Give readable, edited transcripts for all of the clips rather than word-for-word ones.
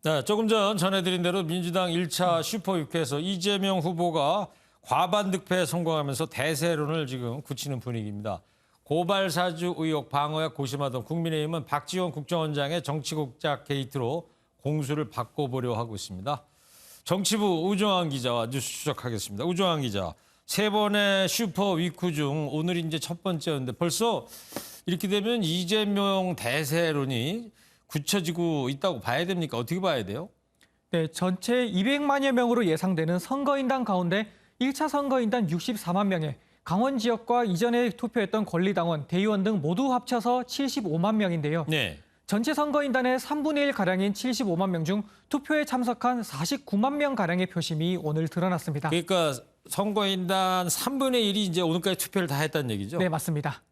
네, 조금 전 전해드린 대로 민주당 1차 슈퍼위크에서 이재명 후보가 과반 득표에 성공하면서 대세론을 지금 굳히는 분위기입니다. 고발사주 의혹 방어에 고심하던 국민의힘은 박지원 국정원장의 정치공작 게이트로 공수를 바꿔보려 하고 있습니다. 정치부 우정환 기자와 뉴스 추적하겠습니다. 우정환 기자, 세 번의 슈퍼위크 중 오늘이 이제 첫 번째였는데 벌써 이렇게 되면 이재명 대세론이 굳혀지고 있다고 봐야 됩니까? 어떻게 봐야 돼요? 네, 전체 200만여 명으로 예상되는 선거인단 가운데 1차 선거인단 64만 명에 강원 지역과 이전에 투표했던 권리당원, 대의원 등 모두 합쳐서 75만 명인데요. 네. 전체 선거인단의 3분의 1가량인 75만 명 중 투표에 참석한 49만 명가량의 표심이 오늘 드러났습니다. 그러니까 선거인단 3분의 1이 이제 오늘까지 투표를 다 했다는 얘기죠? 네, 맞습니다.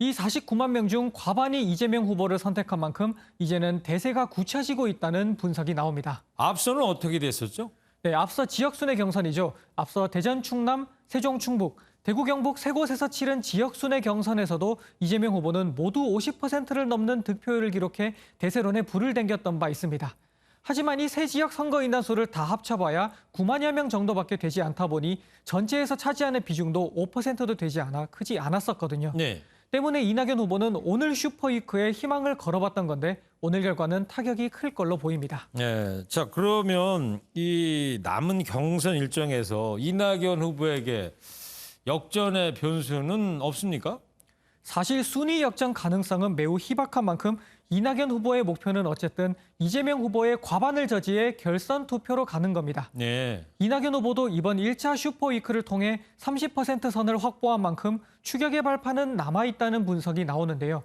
이 49만 명 중 과반이 이재명 후보를 선택한 만큼 이제는 대세가 굳혀지고 있다는 분석이 나옵니다. 앞서는 어떻게 됐었죠? 네, 앞서 지역 순회 경선이죠. 앞서 대전, 충남, 세종, 충북, 대구, 경북 세 곳에서 치른 지역 순회 경선에서도 이재명 후보는 모두 50%를 넘는 득표율을 기록해 대세론에 불을 땡겼던 바 있습니다. 하지만 이 세 지역 선거인단 수를 다 합쳐봐야 9만여 명 정도밖에 되지 않다 보니 전체에서 차지하는 비중도 5%도 되지 않아 크지 않았었거든요. 네. 때문에 이낙연 후보는 오늘 슈퍼위크에 희망을 걸어봤던 건데 오늘 결과는 타격이 클 걸로 보입니다. 네. 자, 그러면 이 남은 경선 일정에서 이낙연 후보에게 역전의 변수는 없습니까? 사실 순위 역전 가능성은 매우 희박한 만큼 이낙연 후보의 목표는 어쨌든 이재명 후보의 과반을 저지해 결선 투표로 가는 겁니다. 네. 이낙연 후보도 이번 1차 슈퍼위크를 통해 30% 선을 확보한 만큼 추격의 발판은 남아있다는 분석이 나오는데요.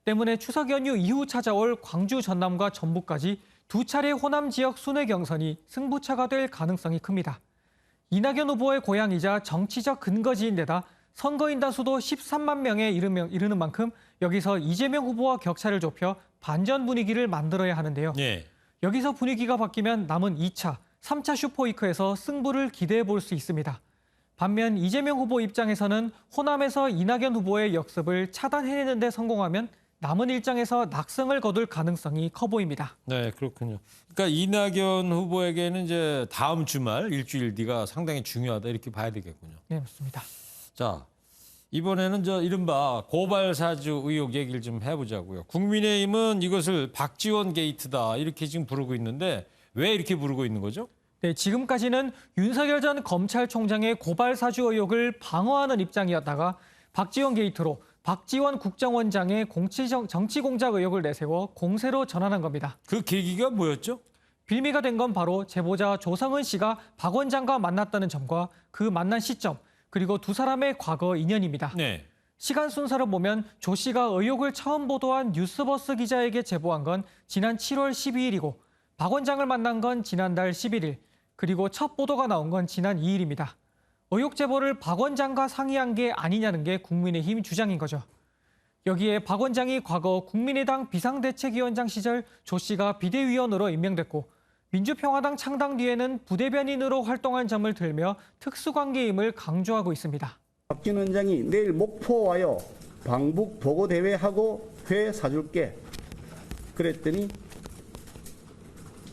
때문에 추석 연휴 이후 찾아올 광주, 전남과 전북까지 두 차례 호남 지역 순회 경선이 승부처가 될 가능성이 큽니다. 이낙연 후보의 고향이자 정치적 근거지인 데다 선거인단 수도 13만 명에 이르는 만큼 여기서 이재명 후보와 격차를 좁혀 반전 분위기를 만들어야 하는데요. 네. 여기서 분위기가 바뀌면 남은 2차, 3차 슈퍼위크에서 승부를 기대해 볼 수 있습니다. 반면 이재명 후보 입장에서는 호남에서 이낙연 후보의 역습을 차단해내는 데 성공하면 남은 일정에서 낙승을 거둘 가능성이 커 보입니다. 네, 그렇군요. 그러니까 이낙연 후보에게는 이제 다음 주말 일주일 뒤가 상당히 중요하다 이렇게 봐야 되겠군요. 네, 맞습니다. 자, 이번에는 이른바 고발사주 의혹 얘기를 좀 해보자고요. 국민의힘은 이것을 박지원 게이트다 이렇게 지금 부르고 있는데 왜 이렇게 부르고 있는 거죠? 네, 지금까지는 윤석열 전 검찰총장의 고발사주 의혹을 방어하는 입장이었다가 박지원 게이트로 박지원 국정원장의 정치공작 의혹을 내세워 공세로 전환한 겁니다. 그 계기가 뭐였죠? 빌미가 된 건 바로 제보자 조성은 씨가 박 원장과 만났다는 점과 그 만난 시점, 그리고 두 사람의 과거 인연입니다. 네. 시간 순서를 보면 조 씨가 의혹을 처음 보도한 뉴스버스 기자에게 제보한 건 지난 7월 12일이고 박 원장을 만난 건 지난달 11일, 그리고 첫 보도가 나온 건 지난 2일입니다. 의혹 제보를 박 원장과 상의한 게 아니냐는 게 국민의힘 주장인 거죠. 여기에 박 원장이 과거 국민의당 비상대책위원장 시절 조 씨가 비대위원으로 임명됐고 민주평화당 창당 뒤에는 부대변인으로 활동한 점을 들며 특수관계임을 강조하고 있습니다. 박지원 원장이 내일 목포 와요. 방북 보고대회 하고 회 사줄게. 그랬더니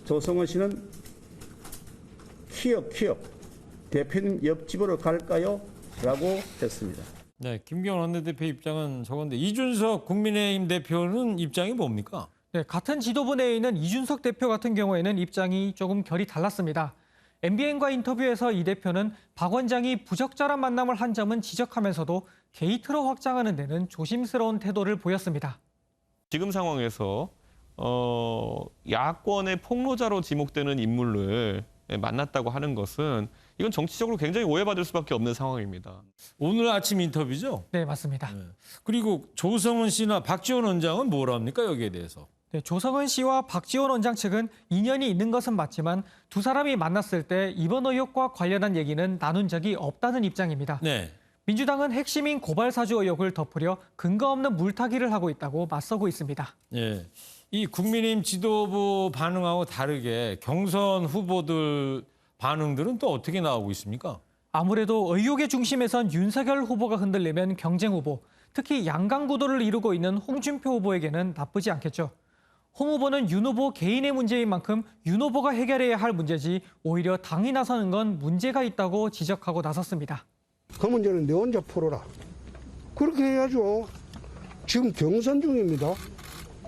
조성원 씨는 키역 대표님 옆집으로 갈까요? 라고 했습니다. 네, 김경원 원내대표 입장은 저건데 이준석 국민의힘 대표는 입장이 뭡니까? 네, 같은 지도부 내에 있는 이준석 대표 같은 경우에는 입장이 조금 결이 달랐습니다. MBN과 인터뷰에서 이 대표는 박 원장이 부적절한 만남을 한 점은 지적하면서도 게이트로 확장하는 데는 조심스러운 태도를 보였습니다. 지금 상황에서 야권의 폭로자로 지목되는 인물을 만났다고 하는 것은 이건 정치적으로 굉장히 오해받을 수밖에 없는 상황입니다. 오늘 아침 인터뷰죠? 네, 맞습니다. 네. 그리고 조성은 씨나 박지원 원장은 뭐라 합니까? 여기에 대해서. 네, 조성은 씨와 박지원 원장 측은 인연이 있는 것은 맞지만 두 사람이 만났을 때 이번 의혹과 관련한 얘기는 나눈 적이 없다는 입장입니다. 네. 민주당은 핵심인 고발사주 의혹을 덮으려 근거 없는 물타기를 하고 있다고 맞서고 있습니다. 예. 이 국민의힘 지도부 반응하고 다르게 경선 후보들 반응들은 또 어떻게 나오고 있습니까? 아무래도 의혹의 중심에선 윤석열 후보가 흔들리면 경쟁 후보, 특히 양강 구도를 이루고 있는 홍준표 후보에게는 나쁘지 않겠죠. 홍 후보는 윤 후보 개인의 문제인 만큼 윤 후보가 해결해야 할 문제지 오히려 당이 나서는 건 문제가 있다고 지적하고 나섰습니다. 그 문제는 내 혼자 풀어라. 그렇게 해야죠. 지금 경선 중입니다.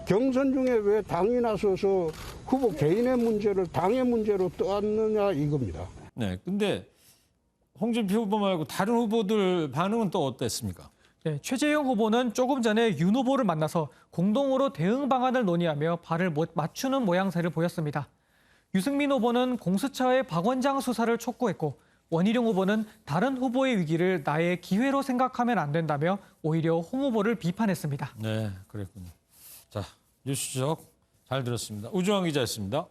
경선 중에 왜 당이 나서서 후보 개인의 문제를 당의 문제로 떠안느냐 이겁니다. 네, 근데 홍준표 후보 말고 다른 후보들 반응은 또 어땠습니까? 네, 최재형 후보는 조금 전에 윤 후보를 만나서 공동으로 대응 방안을 논의하며 발을 맞추는 모양새를 보였습니다. 유승민 후보는 공수처의 박 원장 수사를 촉구했고 원희룡 후보는 다른 후보의 위기를 나의 기회로 생각하면 안 된다며 오히려 홍 후보를 비판했습니다. 네, 그랬군요. 자, 뉴스적 잘 들었습니다. 우주환 기자였습니다.